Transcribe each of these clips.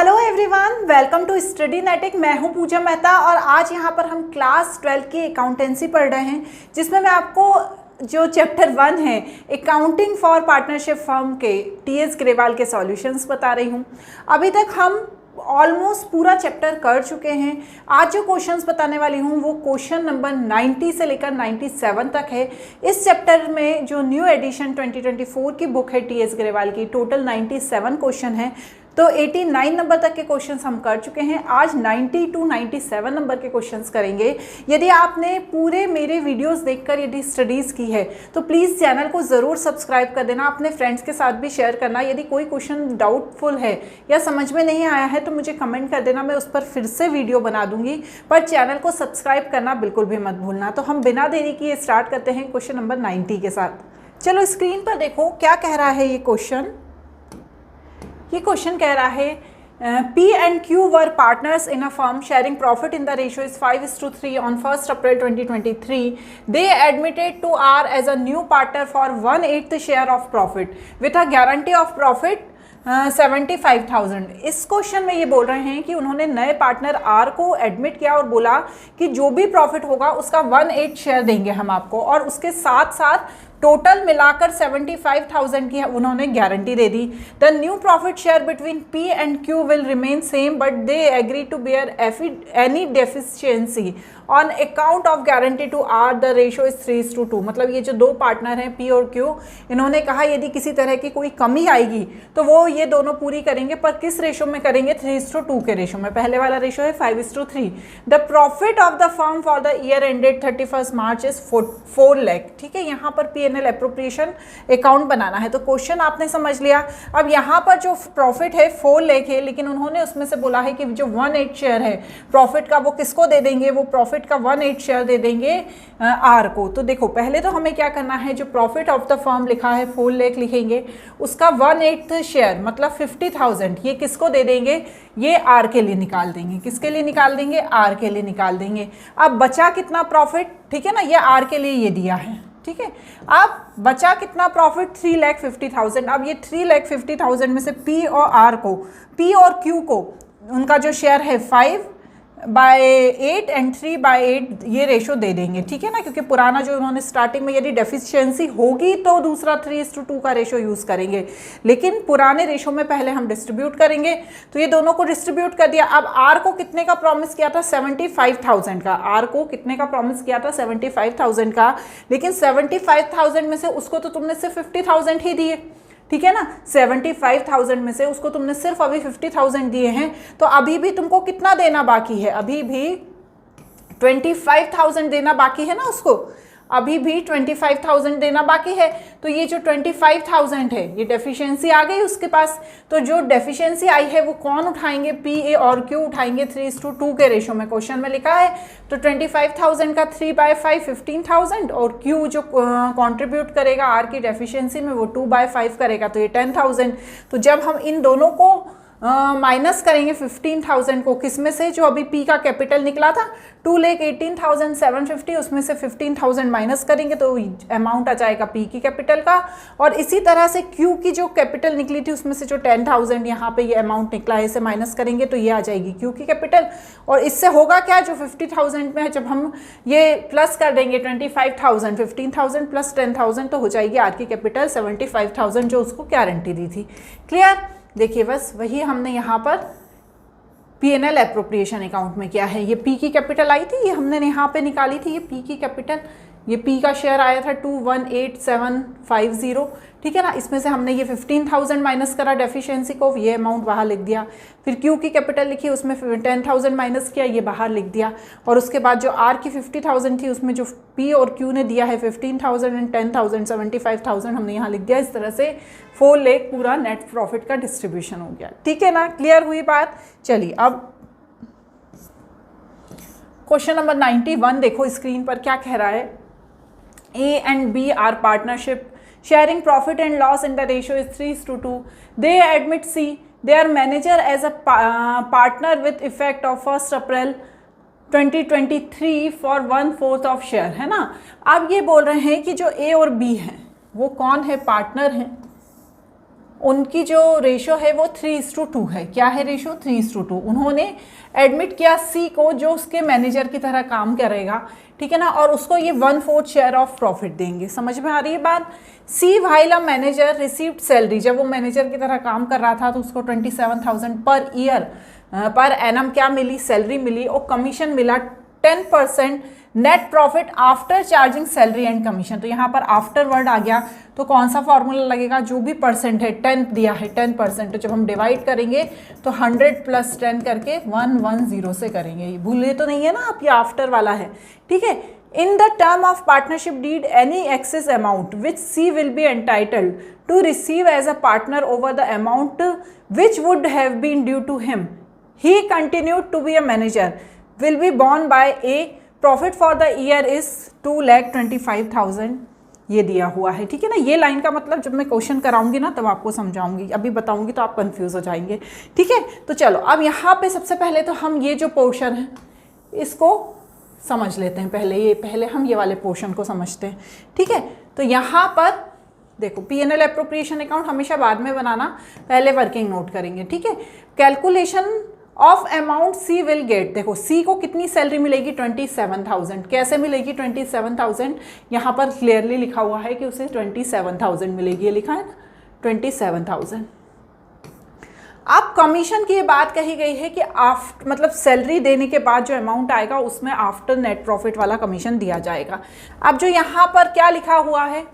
Hello everyone, welcome to study Netic. मैं हूं पूजा मेहता और आज यहां पर हम क्लास 12 की अकाउंटेंसी पढ़ रहे हैं, जिसमें मैं आपको जो चैप्टर 1 है अकाउंटिंग फॉर पार्टनरशिप फर्म के टीएस ग्रेवाल के सॉल्यूशंस बता रही हूं। अभी तक हम ऑलमोस्ट पूरा चैप्टर कर चुके हैं। आज जो क्वेश्चंस बताने वाली हूँ वो क्वेश्चन नंबर 90 से लेकर 97 तक है। इस चैप्टर में जो न्यू एडिशन 2024 की बुक है टीएस ग्रेवाल की, टोटल 97 क्वेश्चन है। तो 89 नंबर तक के क्वेश्चंस हम कर चुके हैं। आज 90 टू 97 नंबर के क्वेश्चंस करेंगे। यदि आपने पूरे मेरे वीडियोस देखकर यदि स्टडीज़ की है तो प्लीज़ चैनल को ज़रूर सब्सक्राइब कर देना, अपने फ्रेंड्स के साथ भी शेयर करना। यदि कोई क्वेश्चन डाउटफुल है या समझ में नहीं आया है तो मुझे कमेंट कर देना, मैं उस पर फिर से वीडियो बना दूंगी। पर चैनल को सब्सक्राइब करना बिल्कुल भी मत भूलना। तो हम बिना देरी किए स्टार्ट करते हैं क्वेश्चन नंबर 90 के साथ। चलो स्क्रीन पर देखो क्या कह रहा है ये क्वेश्चन। ये क्वेश्चन कह रहा है P and Q were partners in a firm sharing profit in the ratio is 5:3 on 1st April 2023. They admitted to R as a new partner for 1/8 share of profit with a guarantee of profit 75,000। इस question में ये बोल रहे हैं कि उन्होंने नए partner are को एडमिट किया और बोला कि जो भी प्रॉफिट होगा उसका 1/8 शेयर देंगे हम आपको, और उसके साथ साथ टोटल मिलाकर 75,000 की उन्होंने गारंटी दे दी। The new profit share between P and Q will remain same but they agree to bear any deficiency on account of guarantee to R. The ratio is 3:2। मतलब ये जो दो पार्टनर हैं पी और क्यू, इन्होंने कहा यदि किसी तरह की कोई कमी आएगी तो वो ये दोनों पूरी करेंगे, पर किस रेशो में करेंगे? 3:2 के रेशो में। पहले वाला रेशो है 5:3। The profit of the firm for the year ended 31 March is 4 lakh. ठीक है, यहाँ पर पी एप्रोप्रिएशन अकाउंट बनाना है। तो क्वेश्चन आपने समझ लिया। अब यहाँ पर जो प्रॉफिट है 4 लाख है, लेकिन उन्होंने उसमें से बोला है कि जो 1/8 शेयर है प्रॉफिट का वो किसको दे देंगे? वो प्रॉफिट का 1/8 शेयर दे देंगे आर को। तो देखो पहले तो हमें क्या करना है, जो प्रॉफिट ऑफ द फर्म लिखा है 4 लाख लिखेंगे, उसका 1/8 शेयर मतलब 50,000 ये किसको दे देंगे? ये आर के लिए निकाल देंगे। किसके लिए निकाल देंगे? आर के लिए निकाल देंगे। अब बचा कितना प्रॉफिट? ठीक है ना, ये आर के लिए ये दिया है। ठीक है, अब बचा कितना प्रॉफिट? 3,50,000। अब ये 3,50,000 में से पी और आर को, पी और क्यू को उनका जो शेयर है 5/8 एंड 3/8 ये रेशो दे देंगे। ठीक है ना, क्योंकि पुराना जो उन्होंने स्टार्टिंग में यदि डेफिशिएंसी होगी तो दूसरा 3:2 का रेशो यूज़ करेंगे, लेकिन पुराने रेशो में पहले हम डिस्ट्रीब्यूट करेंगे। तो ये दोनों को डिस्ट्रीब्यूट कर दिया। अब आर को कितने का प्रॉमिस किया था? 75,000 का। आर को कितने का प्रॉमिस किया था? 75,000 का। लेकिन 75,000 में से उसको तो तुमने सिर्फ 50,000 ही दिए। ठीक है ना, 75,000 में से उसको तुमने सिर्फ अभी 50,000 दिए हैं, तो अभी भी तुमको कितना देना बाकी है? अभी भी 25,000 देना बाकी है ना उसको, अभी भी 25,000 देना बाकी है। तो ये जो 25,000 है ये डेफिशिएंसी आ गई उसके पास। तो जो डेफिशिएंसी आई है वो कौन उठाएंगे? पी ए और क्यू उठाएंगे 3:2 के रेशो में। क्वेश्चन में लिखा है तो 25,000 का 3/5 15,000, और क्यू जो कंट्रीब्यूट करेगा आर की डेफिशिएंसी में वो 2/5 करेगा, तो ये 10,000। तो जब हम इन दोनों को माइनस करेंगे 15,000 को, किसमें से? जो अभी पी का कैपिटल निकला था 2,18,750, उसमें से 15,000 माइनस करेंगे तो अमाउंट आ जाएगा पी की कैपिटल का। और इसी तरह से क्यू की जो कैपिटल निकली थी उसमें से जो 10,000 यहाँ पे ये अमाउंट निकला है, इसे माइनस करेंगे तो ये आ जाएगी क्यू की कैपिटल। और इससे होगा क्या? जो 50,000 में है जब हम ये प्लस कर देंगे 25,000, 15,000 प्लस 10,000 तो हो जाएगी आर की कैपिटल 75,000 जो उसको गारंटी दी थी। क्लियर? देखिए बस वही हमने यहाँ पर P&L एप्रोप्रिएशन अकाउंट में किया है। ये P की कैपिटल आई थी, ये हमने यहाँ पे निकाली थी, ये P की कैपिटल, ये P का शेयर आया था 218,750। ठीक है ना, इसमें से हमने ये 15,000 माइनस करा डेफिशिएंसी को, ये अमाउंट बाहर लिख दिया। फिर Q की कैपिटल लिखी, उसमें 10,000 माइनस किया, ये बाहर लिख दिया। और उसके बाद जो R की 50,000 थी उसमें जो P और Q ने दिया है 15,000 एंड 10,000 75,000 हमने यहाँ लिख दिया। इस तरह से 4 लाख पूरा नेट प्रॉफिट का डिस्ट्रीब्यूशन हो गया। ठीक है ना, क्लियर हुई बात? चलिए अब क्वेश्चन नंबर 91 देखो स्क्रीन पर क्या कह रहा है। A and B are partnership sharing profit and loss in the ratio is 3:2. They admit C their manager as a partner with effect of 1st April 2023 for 1/4 of share, है ना। अब ये बोल रहे हैं कि जो A और B हैं वो कौन है? पार्टनर हैं, उनकी जो रेशो है वो 3:2 है। क्या है रेशो? 3:2। उन्होंने एडमिट किया सी को, जो उसके मैनेजर की तरह काम करेगा, ठीक है ना, और उसको ये 1/4 शेयर ऑफ प्रॉफिट देंगे। समझ में आ रही है बात? See while a manager received salary, जब वो मैनेजर की तरह काम कर रहा था तो उसको 27,000 पर ईयर पर एनम क्या मिली? सैलरी मिली, और कमीशन मिला 10% net profit after charging salary and commission. तो यहाँ पर आफ्टर वर्ड आ गया, तो कौन सा फॉर्मूला लगेगा? जो भी परसेंट है, 10 दिया है 10%, तो जब हम डिवाइड करेंगे तो 100 + 10 करके 110 से करेंगे। ये भूले तो नहीं है ना आप, ये आफ्टर वाला है, ठीक है। In the term of partnership deed any excess amount which C will be entitled to receive as a partner over the amount which would have been due to him, he continued to be a manager, will be borne by a profit for the year is 2,25,000। ये दिया हुआ है, ठीक है ना। ये line का मतलब जब मैं क्वेश्चन कराऊंगी ना तब आपको समझाऊंगी, अभी बताऊंगी तो आप कंफ्यूज हो जाएंगे, ठीक है। तो चलो अब यहाँ पे सबसे पहले तो हम ये जो पोर्शन है इसको समझ लेते हैं। पहले हम ये वाले पोर्शन को समझते हैं, ठीक है। तो यहाँ पर देखो, P&L एप्रोप्रिएशन अकाउंट हमेशा बाद में बनाना, पहले वर्किंग नोट करेंगे, ठीक है। Calculation of amount C will get, देखो सी को कितनी सैलरी मिलेगी? 27,000। कैसे मिलेगी 27,000? यहाँ पर क्लियरली लिखा हुआ है कि उसे 27,000 मिलेगी, ये लिखा है ना 27,000। अब कमीशन की ये बात कही गई है कि मतलब सैलरी देने के बाद जो अमाउंट आएगा उसमें आफ्टर नेट प्रॉफिट वाला कमीशन दिया जाएगा। अब जो यहाँ पर क्या लिखा हुआ है?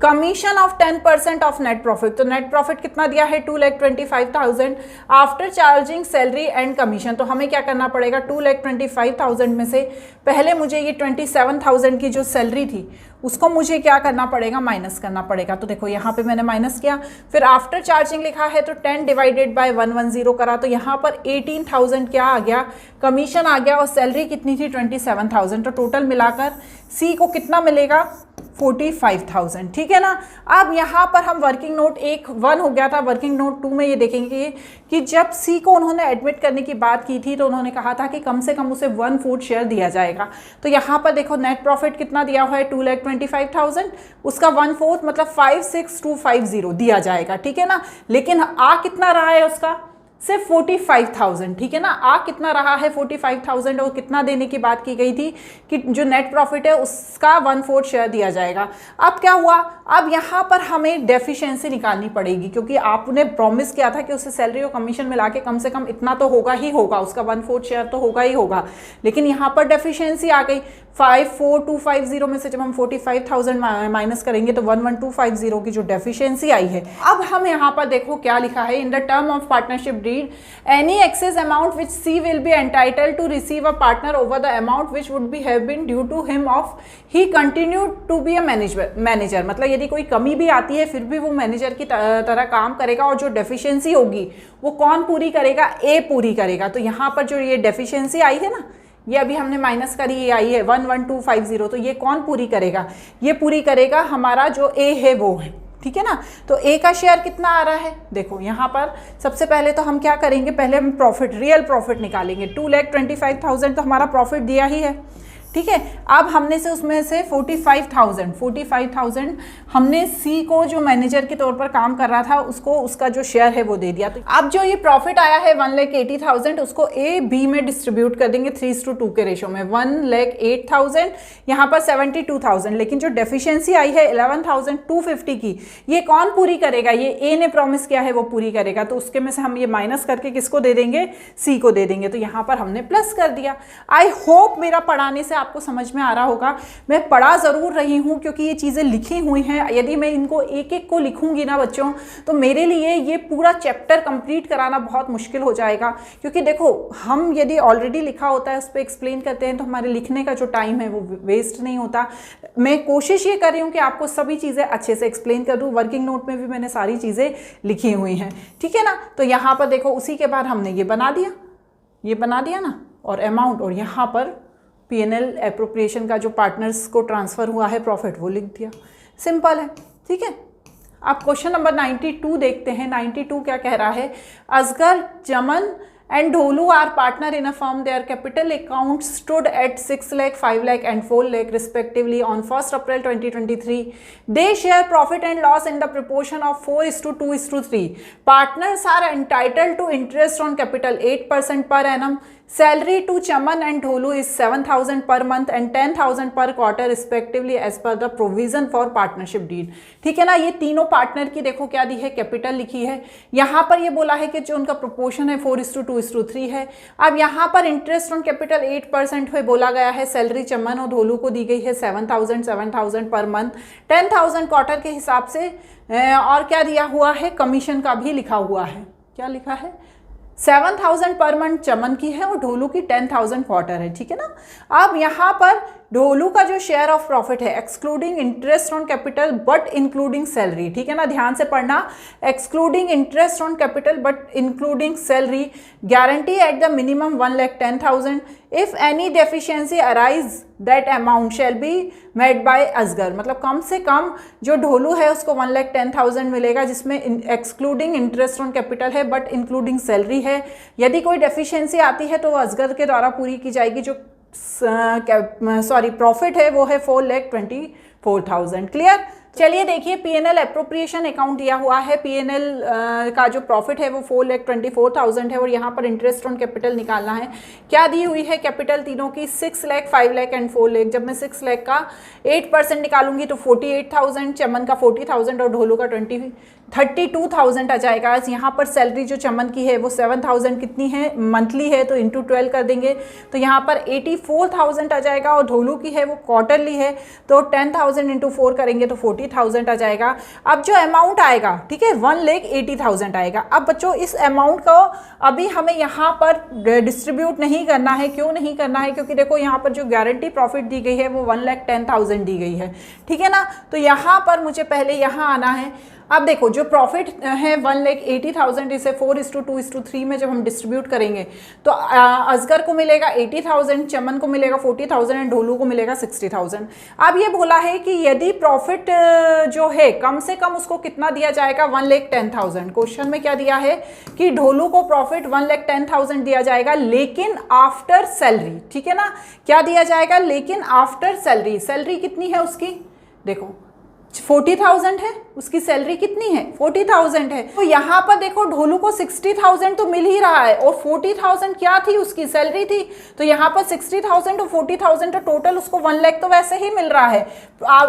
Commission of 10% of net profit, तो नेट प्रॉफिट कितना दिया है? 2,25,000 after charging salary and commission. तो हमें क्या करना पड़ेगा? 2,25,000 में से पहले मुझे ये 27,000 की जो सैलरी थी उसको मुझे क्या करना पड़ेगा? माइनस करना पड़ेगा। तो देखो यहाँ पे मैंने माइनस किया, फिर आफ्टर चार्जिंग लिखा है तो 10 डिवाइडेड बाय 110 करा, तो यहाँ पर 18,000 क्या आ गया? कमीशन आ गया, और सैलरी कितनी थी? 27,000। तो टोटल मिलाकर सी को कितना मिलेगा? 45,000, ठीक है ना। अब यहाँ पर हम वर्किंग नोट 1 हो गया था, वर्किंग नोट 2 में ये देखेंगे कि जब सी को उन्होंने एडमिट करने की बात की थी तो उन्होंने कहा था कि कम से कम उसे 1/4 शेयर दिया जाएगा। तो यहाँ पर देखो नेट प्रॉफिट कितना दिया हुआ है? 2,25,000, उसका 1/4 मतलब 56,250 दिया जाएगा, ठीक है ना। लेकिन आ कितना रहा है उसका? सिर्फ 45,000, ठीक है ना। आ कितना रहा है? 45,000, और कितना देने की बात की गई थी कि जो नेट प्रॉफिट है उसका 1/4 शेयर दिया जाएगा। अब क्या हुआ? अब यहाँ पर हमें डेफिशिएंसी निकालनी पड़ेगी, क्योंकि आपने प्रॉमिस किया था कि उसे सैलरी और कमीशन मिला के कम से कम इतना तो होगा ही होगा, उसका 1/4 शेयर तो होगा ही होगा। लेकिन यहाँ पर डेफिशिएंसी आ गई 54,250 में से जब हम 45,000 माइनस करेंगे तो 11,250 की जो डेफिशिएंसी आई है। अब हम यहाँ पर देखो क्या लिखा है? In the term of partnership deed any excess amount which C will be entitled to receive a partner over the amount which would be have been due to him of he continued to be a manager. मतलब यदि कोई कमी भी आती है फिर भी वो मैनेजर की तरह काम करेगा, और जो डेफिशिएंसी होगी वो कौन पूरी करेगा? ए पूरी करेगा। तो यहाँ पर जो ये डेफिशिएंसी आई है ना, ये अभी हमने माइनस करी, ये आई है 11250, तो ये कौन पूरी करेगा? ये पूरी करेगा हमारा जो ए है वो है, ठीक है ना। तो ए का शेयर कितना आ रहा है? देखो यहाँ पर सबसे पहले तो हम क्या करेंगे? पहले हम प्रॉफिट, रियल प्रॉफिट निकालेंगे। 2,25,000 तो हमारा प्रॉफिट दिया ही है, ठीक है। अब हमने से उसमें से 45,000 हमने सी को जो मैनेजर के तौर पर काम कर रहा था उसको उसका जो शेयर है वो दे दिया। तो अब जो ये प्रॉफिट आया है 1,80,000 उसको ए बी में डिस्ट्रीब्यूट कर देंगे 3:2 के रेशो में। 1,08,000 यहाँ पर 72,000, लेकिन जो डेफिशिएंसी आई है 11,250 की, ये कौन पूरी करेगा? ये ए ने प्रॉमिस किया है वो पूरी करेगा। तो उसके में से हम ये माइनस करके किसको दे देंगे? सी को दे देंगे। तो यहाँ पर हमने प्लस कर दिया। आई होप मेरा पढ़ाने से आपको समझ में आ रहा होगा। मैं पढ़ा ज़रूर रही हूँ क्योंकि ये चीज़ें लिखी हुई हैं। यदि मैं इनको एक एक को लिखूंगी ना बच्चों, तो मेरे लिए ये पूरा चैप्टर कंप्लीट कराना बहुत मुश्किल हो जाएगा। क्योंकि देखो, हम यदि ऑलरेडी लिखा होता है उस पर एक्सप्लेन करते हैं तो हमारे लिखने का जो टाइम है वो वेस्ट नहीं होता। मैं कोशिश ये कर रही हूँ कि आपको सभी चीज़ें अच्छे से एक्सप्लेन कर दूँ। वर्किंग नोट में भी मैंने सारी चीज़ें लिखी हुई हैं, ठीक है ना। तो यहाँ पर देखो, उसी के बाद हमने ये बना दिया ना, और अमाउंट, और यहाँ पर P&L एप्रोप्रिएशन का जो पार्टनर्स को ट्रांसफ़र हुआ है प्रॉफिट वो लिख दिया। सिंपल है, ठीक है। अब क्वेश्चन नंबर 92 देखते हैं। 92 क्या कह रहा है? असगर जमन and Dholu are partner in a firm. Their capital account stood at 6 lakh, 5 lakh and 4 lakh respectively on 1st April 2023. They share profit and loss in the proportion of 4:2:3. Partners are entitled to interest on capital 8% per annum. Salary to Chaman and Dholu is 7,000 per month and 10,000 per quarter respectively as per the provision for partnership deed. ठीक है ना, ये तीनों partner की देखो क्या दी है, capital लिखी है। यहाँ पर ये बोला है कि जो उनका प्रोपोर्शन है 4:2:3 है। अब यहाँ पर इंटरेस्ट ऑन कैपिटल 8% है बोला गया है। सैलरी चमन और धोलू को दी गई है 7,000 पर मंथ, 10,000 क्वार्टर के हिसाब से। और क्या दिया हुआ है, कमीशन का भी लिखा हुआ है। क्या लिखा है, 7,000 पर मंथ चमन की है और ढोलू की 10,000 क्वार्टर है। ठीक है ना। अब यहाँ पर ढोलू का जो शेयर ऑफ प्रॉफिट है excluding interest on capital but including salary, ठीक है ना, ध्यान से पढ़ना, excluding interest on capital but including salary, guarantee at the minimum 1,10,000। If any deficiency arise that amount shall be made by Asgar, मतलब कम से कम जो ढोलू है उसको 1,10,000 मिलेगा, जिसमें एक्सक्लूडिंग इंटरेस्ट ऑन कैपिटल है बट इंक्लूडिंग सैलरी है। यदि कोई डेफिशिएंसी आती है तो वो असगर के द्वारा पूरी की जाएगी। जो प्रॉफिट है वो है 4,24,000। क्लियर। चलिए देखिए, पीएनएल एप्रोप्रिएशन अकाउंट दिया हुआ है। पीएनएल का जो प्रॉफिट है वो 4,24,000 है और यहाँ पर इंटरेस्ट ऑन कैपिटल निकालना है। क्या दी हुई है कैपिटल तीनों की, 6 लाख, 5 लाख एंड 4 लाख। जब मैं 6 लाख का 8% निकालूंगी तो 48,000, चमन का 40,000 और ढोलू का 32,000 आ जाएगा। यहाँ पर सैलरी जो चमन की है वो 7,000 कितनी है, मंथली है, तो इंटू 12 कर देंगे तो यहाँ पर 84,000 आ जाएगा। और ढोलू की है वो क्वार्टरली है तो 10,000 इंटू 4 करेंगे तो 40,000 आ जाएगा। अब जो अमाउंट आएगा, ठीक है, 1,80,000 आएगा। अब बच्चों इस अमाउंट को अभी हमें यहाँ पर डिस्ट्रीब्यूट नहीं करना है। क्यों नहीं करना है, क्योंकि देखो यहाँ पर जो गारंटी प्रॉफिट दी गई है वो 1,10,000 दी गई है। ठीक है ना। तो यहाँ पर मुझे पहले यहाँ आना है। अब देखो जो प्रॉफिट है 1,80,000, इसे 4:2:3 में जब हम डिस्ट्रीब्यूट करेंगे तो असगर को मिलेगा 80,000, चमन को मिलेगा 40,000 एंड ढोलू को मिलेगा 60,000। अब ये बोला है कि यदि प्रॉफिट जो है कम से कम उसको कितना दिया जाएगा, 1,10,000। क्वेश्चन में क्या दिया है कि ढोलू को प्रॉफिट 1,10,000 दिया जाएगा लेकिन आफ्टर सैलरी। ठीक है ना, क्या दिया जाएगा, लेकिन आफ्टर सैलरी। सैलरी कितनी है उसकी, देखो 40,000 है, उसकी सैलरी कितनी है, 40,000 है। तो यहाँ पर देखो ढोलू को 60,000 तो मिल ही रहा है और 40,000 क्या थी, उसकी सैलरी थी। तो यहाँ पर 60,000 और 40,000 तो टोटल उसको 1 लाख तो वैसे ही मिल रहा है।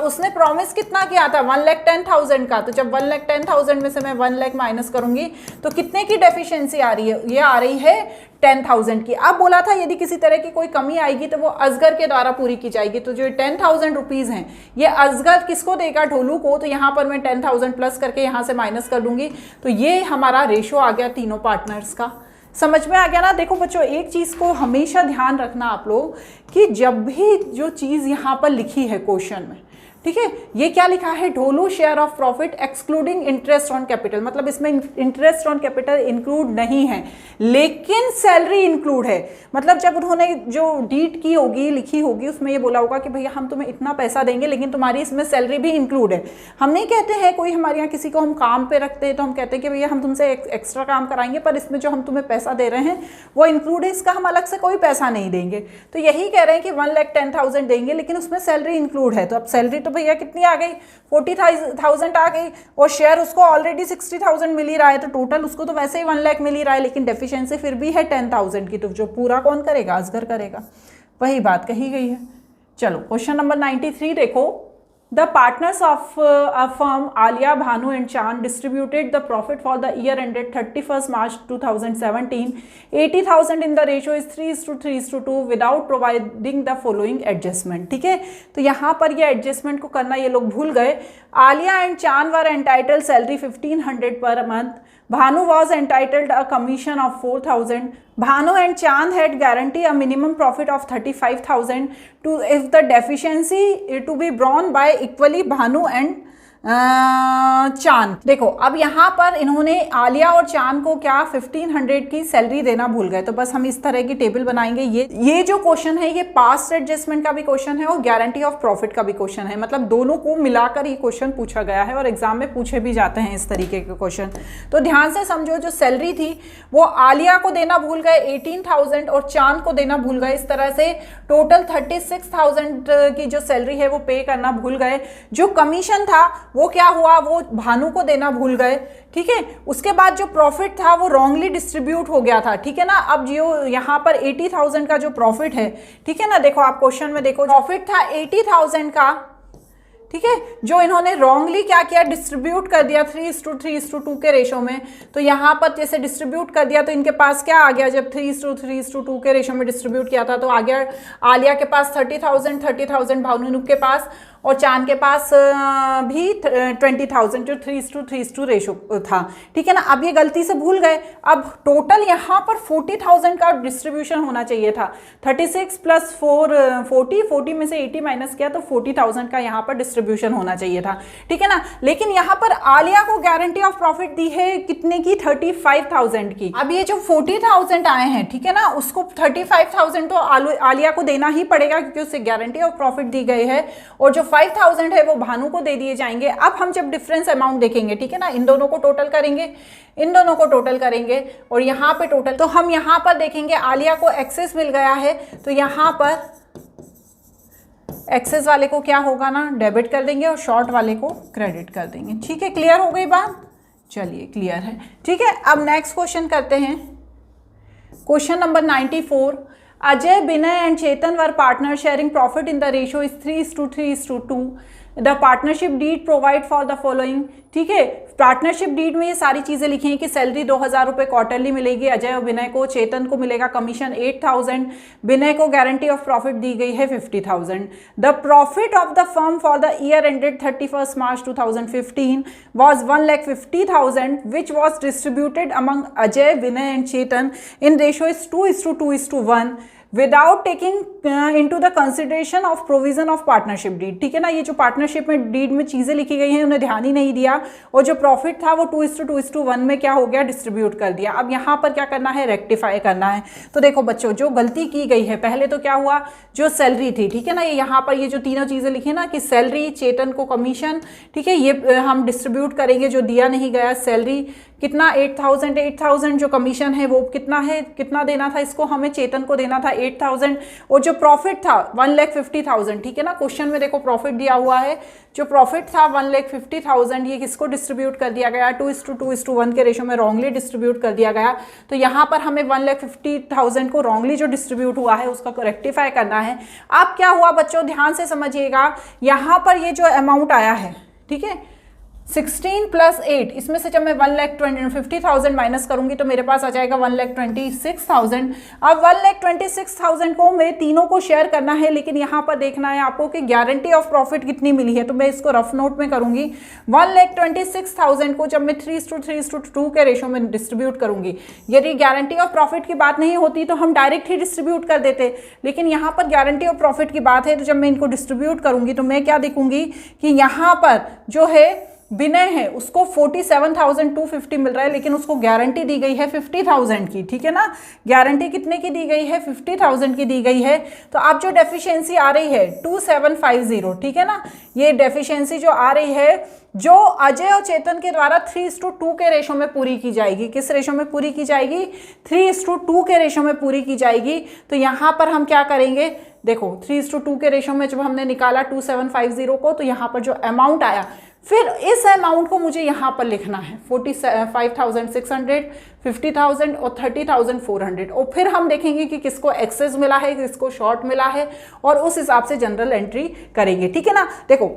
उसने प्रॉमिस कितना किया था, 1,10,000 का। तो जब 1,10,000 में से मैं 1 लाख माइनस करूंगी तो कितने की डेफिशिएंसी आ रही है, ये आ रही है 10,000 की। अब बोला था यदि किसी तरह की कोई कमी आएगी तो वो असगर के द्वारा पूरी की जाएगी। तो जो 10,000 रुपीज़ हैं ये असगर किसको देगा, ढोलू को। तो यहाँ पर मैं 10,000 प्लस करके यहाँ से माइनस कर दूंगी तो ये हमारा रेशो आ गया तीनों पार्टनर्स का। समझ में आ गया ना। देखो बच्चों, एक चीज़ को हमेशा ध्यान रखना आप लोग कि जब भी जो चीज़ यहाँ पर लिखी है क्वेश्चन में, ठीक है, ये क्या लिखा है, ढोलू share of profit excluding interest on capital, मतलब इसमें इंटरेस्ट ऑन कैपिटल इंक्लूड नहीं है लेकिन सैलरी इंक्लूड है। मतलब जब उन्होंने जो डीड की होगी, लिखी होगी, उसमें ये बोला होगा कि भैया हम तुम्हें इतना पैसा देंगे लेकिन तुम्हारी इसमें सैलरी भी इंक्लूड है। हम नहीं कहते हैं, कोई हमारे यहाँ किसी को हम काम पे रखते हैं तो हम कहते हैं कि भैया हम तुमसे एक्स्ट्रा काम कराएंगे पर इसमें जो हम तुम्हें पैसा दे रहे हैं वो इंक्लूड है, इसका हम अलग से कोई पैसा नहीं देंगे। तो यही कह रहे हैं कि 1,10,000 देंगे लेकिन उसमें सैलरी इंक्लूड है। तो अब सैलरी तो भैया कितनी आ गई, 40,000 आ गई और शेयर उसको ऑलरेडी 60,000 मिल ही रहा है तो टोटल उसको तो वैसे ही 1 लाख मिल ही रहा है लेकिन डेफिशिएंसी फिर भी है 10,000 की। तो जो पूरा कौन करेगा, असगर करेगा। वही बात कही गई है। चलो क्वेश्चन नंबर 93 देखो। The partners of a firm, Alia, Bhanu and Chand, distributed the profit for the year ended 31st March 2017. 80,000 in the ratio is 3:3:2 without providing the following adjustment. ठीक है, तो यहाँ पर ये एडजस्टमेंट को करना ये लोग भूल गए। Alia and Chand were entitled salary 1,500 per month. Bhanu was entitled a commission of 4,000. Bhanu and Chand had guaranteed a minimum profit of 35,000 to if the deficiency to be borne by equally Bhanu and चांद। देखो अब यहाँ पर इन्होंने आलिया और चांद को क्या 1500 की सैलरी देना भूल गए, तो बस हम इस तरह की टेबल बनाएंगे। ये जो क्वेश्चन है ये पास्ट एडजस्टमेंट का भी क्वेश्चन है और गारंटी ऑफ प्रॉफिट का भी क्वेश्चन है, मतलब दोनों को मिलाकर ये क्वेश्चन पूछा गया है और एग्जाम में पूछे भी जाते हैं इस तरीके के क्वेश्चन। तो ध्यान से समझो, जो सैलरी थी वो आलिया को देना भूल गए 18,000 और चांद को देना भूल गए। इस तरह से टोटल 36,000 की जो सैलरी है वो पे करना भूल गए। जो कमीशन था वो क्या हुआ, वो भानु को देना भूल गए, ठीक है। उसके बाद जो प्रॉफिट था वो रॉन्गली डिस्ट्रीब्यूट हो गया था, ठीक है ना। अब जो यहाँ पर 80,000 का जो प्रॉफिट है, ठीक है ना, देखो आप क्वेश्चन में देखो, प्रॉफिट था 80,000 का, ठीक है, जो इन्होंने रॉन्गली क्या किया, डिस्ट्रीब्यूट कर दिया 3:3:2 के रेशो में। तो यहाँ पर जैसे डिस्ट्रीब्यूट कर दिया तो इनके पास क्या आ गया, जब 3:3:2 के रेशो में डिस्ट्रीब्यूट किया था तो आ गया आलिया के पास 30,000 भानु के पास, और चांद के पास भी 20,000, जो 3:3:2 रेशो था, ठीक है ना। अब ये गलती से भूल गए, अब टोटल यहाँ पर 40,000 का डिस्ट्रीब्यूशन होना चाहिए था। 36 + 4 40 में से 80 माइनस किया तो 40,000 का यहाँ पर डिस्ट्रीब्यूशन होना चाहिए था, ठीक है ना। लेकिन यहाँ पर आलिया को गारंटी ऑफ प्रॉफिट दी है कितने की, 35,000 की। अब ये जो 40,000 आए हैं, ठीक है ना, उसको 35,000 तो आलिया को देना ही पड़ेगा क्योंकि उसे गारंटी ऑफ प्रॉफिट दी गई है, और जो 5,000 है वो भानु को दे दिए जाएंगे। अब हम जब डिफरेंस अमाउंट देखेंगे, ठीक है ना, इन दोनों को टोटल करेंगे, इन दोनों को टोटल करेंगे और यहाँ पे टोटल, तो हम यहाँ पर देखेंगे आलिया को एक्सेस मिल गया है, तो यहाँ पर एक्सेस वाले को क्या होगा ना, डेबिट कर देंगे और शॉर्ट वाले को क्रेडिट कर देंगे, ठीक है। क्लियर हो गई बात, चलिए क्लियर है, ठीक है। अब नेक्स्ट क्वेश्चन करते हैं, question number 94। Ajay, Binay and Chetan were partners sharing profit in the ratio is 3:3:2. The partnership deed provide for the following, ठीक है। पार्टनरशिप डीड में ये सारी चीजें लिखी हैं कि सैलरी 2,000 रुपये क्वार्टरली मिलेगी अजय और विनय को, चेतन को मिलेगा कमीशन 8,000, विनय को गारंटी ऑफ प्रॉफिट दी गई है 50,000। The profit of the firm for the year ended 31 March 2015 was 1,50,000 which was distributed among Ajay, Vinay and Chetan in ratio is 2:2:1 without taking into the consideration of provision of partnership deed, ठीक है ना। ये जो partnership में deed में चीजें लिखी गई हैं उन्हें ध्यान ही नहीं दिया, और जो प्रॉफिट था वो 2:2:1 में क्या हो गया, डिस्ट्रीब्यूट कर दिया। अब यहाँ पर क्या करना है, रेक्टिफाई करना है। तो देखो बच्चों, जो गलती की गई है, पहले तो क्या हुआ, जो सैलरी थी, ठीक है ना, ये यहाँ पर ये जो तीनों चीजें लिखी ना कि सैलरी, चेतन को कमीशन, ठीक है, ये हम डिस्ट्रीब्यूट करेंगे। जो दिया नहीं गया सैलरी कितना, 8,000 जो कमीशन है वो कितना है, कितना देना था इसको, हमें चेतन को देना था 8,000, और जो प्रॉफिट था 1,50,000, ठीक है ना। क्वेश्चन में देखो प्रॉफिट दिया हुआ है, जो प्रॉफिट था 1,50,000 ये किसको डिस्ट्रीब्यूट कर दिया गया, 2:2:1 के रेशो में रॉन्गली डिस्ट्रीब्यूट कर दिया गया। तो यहाँ पर हमें 1,50,000 को रॉन्गली जो डिस्ट्रीब्यूट हुआ है उसका रेक्टिफाई करना है। अब क्या हुआ बच्चों, ध्यान से समझिएगा, यहाँ पर ये जो अमाउंट आया है, ठीक है, 16 + 8, इसमें से जब मैं 1,50,000 माइनस करूंगी तो मेरे पास आ जाएगा 1,26,000। अब 1,26,000 को मेरे तीनों को शेयर करना है, लेकिन यहाँ पर देखना है आपको कि गारंटी ऑफ प्रॉफिट कितनी मिली है, तो मैं इसको रफ नोट में करूंगी। 1,26,000 को जब मैं 3:3:2 के रेशो में डिस्ट्रीब्यूट करूंगी, यदि गारंटी ऑफ प्रॉफिट की बात नहीं होती तो हम डायरेक्ट ही डिस्ट्रीब्यूट कर देते, लेकिन यहाँ पर गारंटी ऑफ प्रॉफिट की बात है, तो जब मैं इनको डिस्ट्रीब्यूट करूंगी तो मैं क्या देखूंगी कि यहाँ पर जो है विनय है उसको 47,250 मिल रहा है, लेकिन उसको गारंटी दी गई है 50,000 की, ठीक है ना। गारंटी कितने की दी गई है, 50,000 की दी गई है। तो अब जो डेफिशिएंसी आ रही है 2750, ठीक है ना, ये डेफिशिएंसी जो आ रही है जो अजय और चेतन के द्वारा 3:2 के रेशो में पूरी की जाएगी। किस रेशो में पूरी की जाएगी, 3:2 के रेशो में पूरी की जाएगी। तो यहाँ पर हम क्या करेंगे, देखो 3:2 के रेशो में जब हमने निकाला 2750 को, तो यहाँ पर जो अमाउंट आया, फिर इस अमाउंट को मुझे यहाँ पर लिखना है 45,600, 50,000 और 30,400, और फिर हम देखेंगे कि किसको एक्सेस मिला है, किसको शॉर्ट मिला है, और उस हिसाब से जनरल एंट्री करेंगे, ठीक है ना। देखो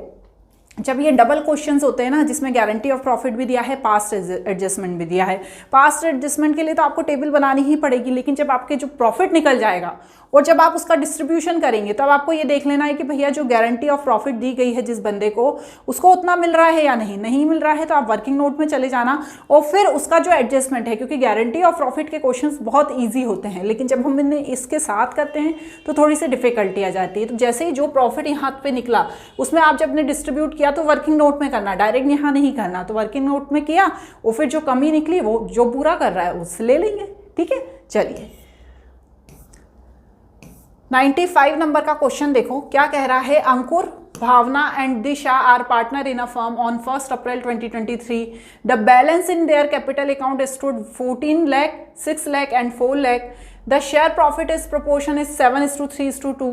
जब ये डबल क्वेश्चंस होते हैं ना, जिसमें गारंटी ऑफ प्रॉफिट भी दिया है, पास्ट एडजस्टमेंट भी दिया है। पास्ट एडजस्टमेंट के लिए तो आपको टेबल बनानी ही पड़ेगी, लेकिन जब आपके जो प्रॉफिट निकल जाएगा और जब आप उसका डिस्ट्रीब्यूशन करेंगे तब आपको ये देख लेना है कि भैया जो गारंटी ऑफ प्रॉफिट दी गई है जिस बंदे को, उसको उतना मिल रहा है या नहीं मिल रहा है, तो आप वर्किंग नोट में चले जाना और फिर उसका जो एडजस्टमेंट है, क्योंकि गारंटी ऑफ प्रॉफिट के क्वेश्चंस बहुत ईजी होते हैं, लेकिन जब हम इन्हें इसके साथ करते हैं तो थोड़ी सी डिफिकल्टी आ जाती है। तो जैसे ही जो प्रॉफिट यहाँ पे निकला उसमें आप जब ने डिस्ट्रीब्यूट किया या तो वर्किंग नोट में करना, डायरेक्ट यहाँ नहीं करना, तो वर्किंग नोट में किया और फिर जो कमी निकली वो जो पूरा कर रहा है उससे ले लेंगे। ठीक है, चलिए 95 नंबर का क्वेश्चन देखो क्या कह रहा है। Ankur, Bhavna and Disha are partner in a firm on 1 April 2023. The balance in their capital account stood 14 lakh, 6 lakh and 4 lakh. The share profit is proportion is 7:3:2.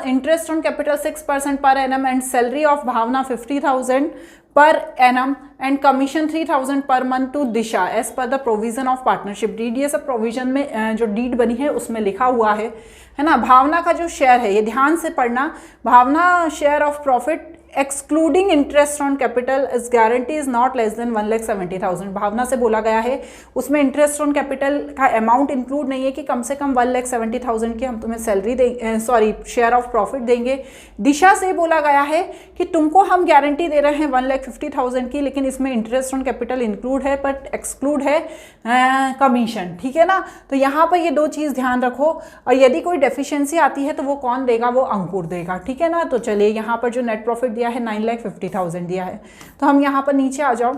Interest on capital 6% per annum and salary of Bhavna 50,000 per annum and commission 3,000 per month to Disha as per the provision of partnership deed. ये सब provision में जो deed बनी है उसमें लिखा हुआ है ना। भावना का जो शेयर है, ये ध्यान से पढ़ना, Bhavna share of profit excluding interest on capital is guarantee is not less than 1,70,000। Bhavna से बोला गया है उसमें इंटरेस्ट ऑन कैपिटल का अमाउंट इंक्लूड नहीं है कि कम से कम 1,70,000 की हम तुम्हें सैलरी देंगे, शेयर ऑफ प्रॉफिट देंगे। दिशा से बोला गया है कि तुमको हम गारंटी दे रहे हैं 1,50,000 की, लेकिन इसमें इंटरेस्ट ऑन कैपिटल इंक्लूड है बट एक्सक्लूड है कमीशन। ठीक है ना, तो यहाँ पर ये दो चीज़ ध्यान रखो। और यदि कोई डेफिशिएंसी आती है तो वो कौन देगा, वो अंकुर देगा। ठीक है ना, तो चलिए यहाँ पर जो नेट प्रॉफिट दिया है 9,50,000 दिया है। तो हम यहाँ पर नीचे आ जाओ,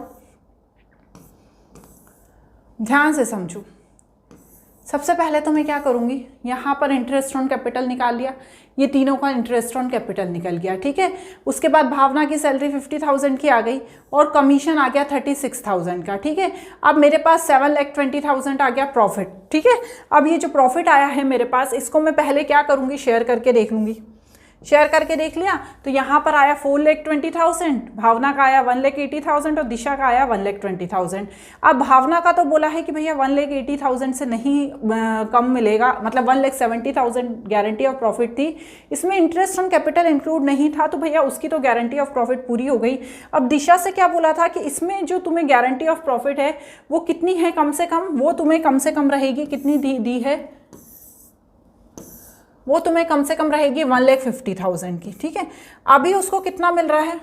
ध्यान से समझो। सबसे पहले तो मैं क्या करूँगी, यहाँ पर इंटरेस्ट ऑन कैपिटल निकाल लिया, ये तीनों का इंटरेस्ट ऑन कैपिटल निकल गया। ठीक है, उसके बाद भावना की सैलरी 50,000 की आ गई और कमीशन आ गया 36,000 का। ठीक है, अब मेरे पास 7,20,000 आ गया प्रॉफिट। ठीक है, अब ये जो प्रॉफिट आया है मेरे पास, इसको मैं पहले क्या करूँगी, शेयर करके देख लूँगी। शेयर करके देख लिया तो यहाँ पर आया 4,20,000, भावना का आया 1,80,000 और दिशा का आया 1,20,000। अब भावना का तो बोला है कि भैया 1,80,000 से नहीं कम मिलेगा, मतलब 1,70,000 गारंटी ऑफ प्रॉफिट थी, इसमें इंटरेस्ट ऑन कैपिटल इंक्लूड नहीं था, तो भैया उसकी तो गारंटी ऑफ प्रॉफिट पूरी हो गई। अब दिशा से क्या बोला था कि इसमें जो तुम्हें गारंटी ऑफ प्रॉफिट है वो कितनी है, कम से कम, वो तुम्हें कम से कम रहेगी, कितनी दी है, वो तुम्हें कम से कम रहेगी 1,50,000 की। ठीक है, अभी उसको कितना मिल रहा है,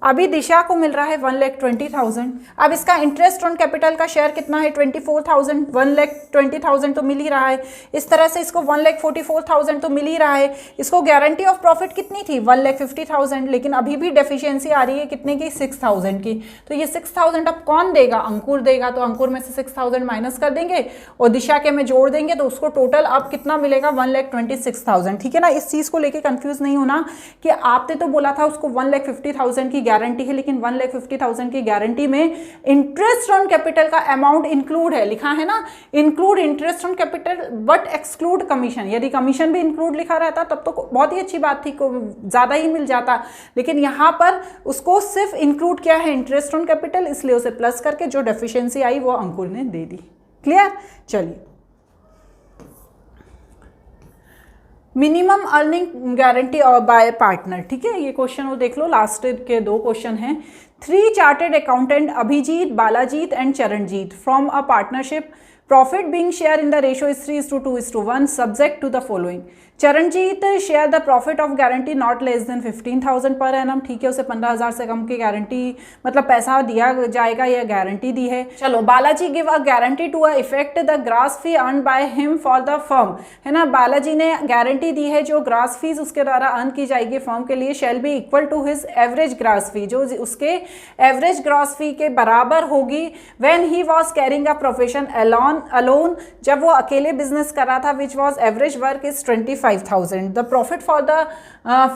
अभी दिशा को मिल रहा है 1,20,000। अब इसका इंटरेस्ट ऑन कैपिटल का शेयर कितना है, 24,000, 1,20,000 तो मिल ही रहा है। इस तरह से इसको 1,44,000 तो मिल ही रहा है। इसको गारंटी ऑफ प्रॉफिट कितनी थी, 1,50,000, लेकिन अभी भी डेफिशिएंसी आ रही है कितने की, 6,000 की। तो ये 6,000 अब कौन देगा, अंकुर देगा, तो अंकुर में से 6,000 माइनस कर देंगे और दिशा के में जोड़ देंगे, तो उसको टोटल अब कितना मिलेगा, 1,26,000। ठीक है ना, इस चीज़ को लेकर कंफ्यूज नहीं होना कि आपने तो बोला था उसको 1,50,000 की गारंटी है, लेकिन 1,50,000 की गारंटी में इंटरेस्ट ऑन कैपिटल का अमाउंट इंक्लूड है, लिखा है ना, include interest on capital but exclude commission. यदि कमीशन भी इंक्लूड लिखा रहता तब तो बहुत ही अच्छी बात थी, ज़्यादा ही मिल जाता, लेकिन यहाँ पर उसको सिर्फ इंक्लूड किया है इंटरेस्ट ऑन कैपिटल, इसलिए उसे प्लस करके जो डेफिशिएंसी आई वो अंकुर ने दे दी। क्लियर, चलिए minimum earning guarantee bye partner. ठीक है, ये क्वेश्चन वो देख लो, लास्ट के दो क्वेश्चन हैं। 3 chartered accountant Abhijeet, Balajeet and Charanjeet from a partnership, profit being share in the ratio is 3:2:1 subject to the following. Charanjeet share the profit of guarantee not less than 15,000 per annum. ठीक है, उसे 15,000 से कम की गारंटी, मतलब पैसा दिया जाएगा, या गारंटी दी है। चलो, Balaji give a guarantee to a effect the gross fee earn by him for the firm, है ना। बालाजी ने गारंटी दी है जो ग्रास फीस उसके द्वारा अर्न की जाएगी फर्म के लिए, shall be equal to his average gross fee, जो उसके एवरेज ग्रास फी के बराबर होगी, when he was carrying a profession alone, जब वो अकेले बिजनेस कर रहा था, which was average work is 25,000. The profit for the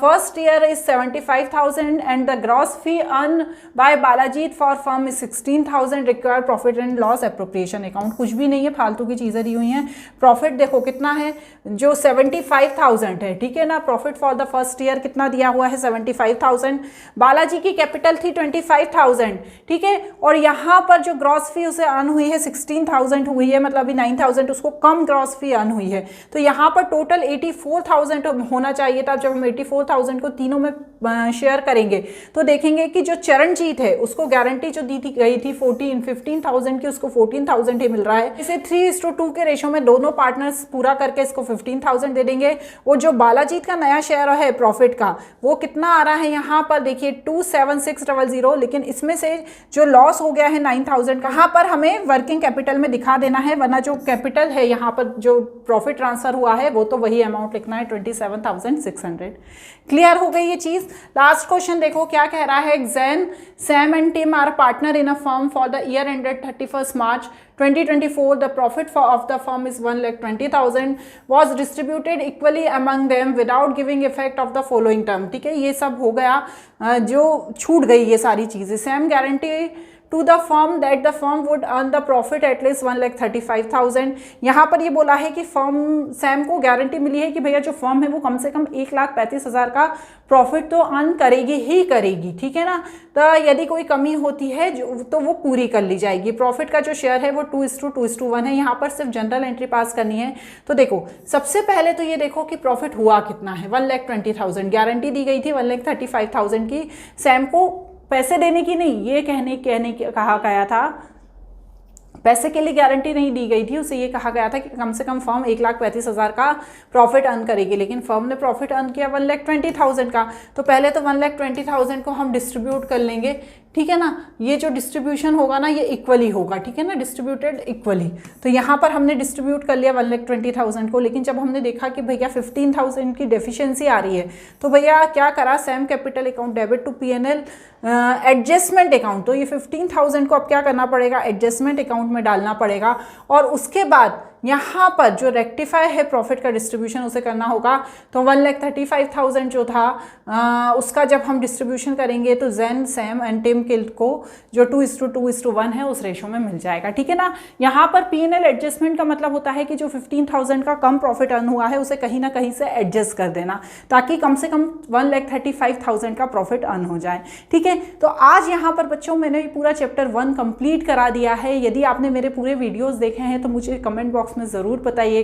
first year is 75,000 and the gross fee earned by Balajit for firm is 16,000. Required profit and loss appropriation account, कुछ भी नहीं है, फालतू की चीज़ें दी हुई हैं। प्रॉफिट देखो कितना है, जो 75,000 है। ठीक है ना, profit for the first year कितना दिया हुआ है, 75,000। बालाजी की कैपिटल थी 25,000। ठीक है, और यहाँ पर जो ग्रॉस फी उसे अर्न हुई है 16,000 हुई है, मतलब अभी 9,000 उसको कम ग्रॉस फी अर्न हुई है, तो यहाँ पर टोटल 84,000 होना चाहिए था। जब हम 84,000 को तीनों में शेयर करेंगे तो देखेंगे कि जो चरणजीत है उसको गारंटी जो दी थी गई थी 15,000 की, उसको 14,000 ही मिल रहा है। इसे 3:2 के रेशो में दोनों पार्टनर्स पूरा करके इसको 15,000 दे देंगे। और जो बालाजीत का नया शेयर है प्रॉफिट का, वो कितना आ रहा है यहाँ पर देखिए 27600 0, लेकिन इसमें से जो लॉस हो गया है 9000 का, यहाँ पर हमें वर्किंग कैपिटल में दिखा देना है, वरना जो कैपिटल है यहाँ पर जो प्रॉफिट ट्रांसफर हुआ है वो तो वही अमाउंट लिखना है 27,600। क्लियर हो गई ये चीज़। लास्ट क्वेश्चन देखो क्या कह रहा है। Jain, Sam and Tim are partner in a firm for the year ended 31 March 2024. The profit of the firm is 1,20,000 was distributed equally among them without giving effect of the following term। ठीक है, ये सब हो गया, जो छूट गई ये सारी चीज़ें। Sam guarantee to the firm that the firm would earn the profit at least 1,35,000। यहाँ पर ये बोला है कि फर्म, सैम को गारंटी मिली है कि भैया जो फर्म है वो कम से कम 1,35,000 का प्रॉफिट तो अर्न करेगी ही करेगी। ठीक है ना, तो यदि कोई कमी होती है तो वो पूरी कर ली जाएगी। प्रॉफिट का जो शेयर है वो 2:2:1 है। यहाँ पर सिर्फ जनरल एंट्री पास करनी है। तो देखो सबसे पहले तो ये देखो कि प्रॉफिट हुआ कितना है, 1,20,000। गारंटी दी गई थी 1,35,000 की। सैम को पैसे देने की नहीं, ये कहा गया था, पैसे के लिए गारंटी नहीं दी गई थी, उसे ये कहा गया था कि कम से कम फर्म 1,35,000 का प्रॉफिट अर्न करेगी, लेकिन फर्म ने प्रॉफिट अर्न किया 1,20,000 का। तो पहले तो 1,20,000 को हम डिस्ट्रीब्यूट कर लेंगे। ठीक है ना, ये जो डिस्ट्रीब्यूशन होगा ना ये इक्वली होगा। ठीक है ना, डिस्ट्रीब्यूटेड इक्वली। तो यहाँ पर हमने डिस्ट्रीब्यूट कर लिया 1,20,000 को, लेकिन जब हमने देखा कि भैया 15,000 की डेफिशिएंसी आ रही है तो भैया क्या करा, Sam capital account debit to P&L adjustment account. तो ये 15,000 को अब क्या करना पड़ेगा, एडजस्टमेंट अकाउंट में डालना पड़ेगा, और उसके बाद यहाँ पर जो रेक्टिफाई है प्रॉफिट का डिस्ट्रीब्यूशन उसे करना होगा। तो 1,35,000 जो था उसका जब हम डिस्ट्रीब्यूशन करेंगे तो जैन, सैम एंड टिम किल्ड को जो 2:2:1 है उस रेशो में मिल जाएगा। ठीक है ना, यहाँ पर P&L एडजस्टमेंट का मतलब होता है कि जो 15,000 का कम प्रॉफिट अर्न हुआ है उसे कहीं ना कहीं से एडजस्ट कर देना, ताकि कम से कम 1,35,000 का प्रॉफिट अर्न हो जाए। ठीक है, तो आज यहाँ पर बच्चों मैंने पूरा चैप्टर 1 कंप्लीट करा दिया है। यदि आपने मेरे पूरे वीडियोज़ देखे हैं तो मुझे कमेंट बॉक्स में ज़रूर बताइए।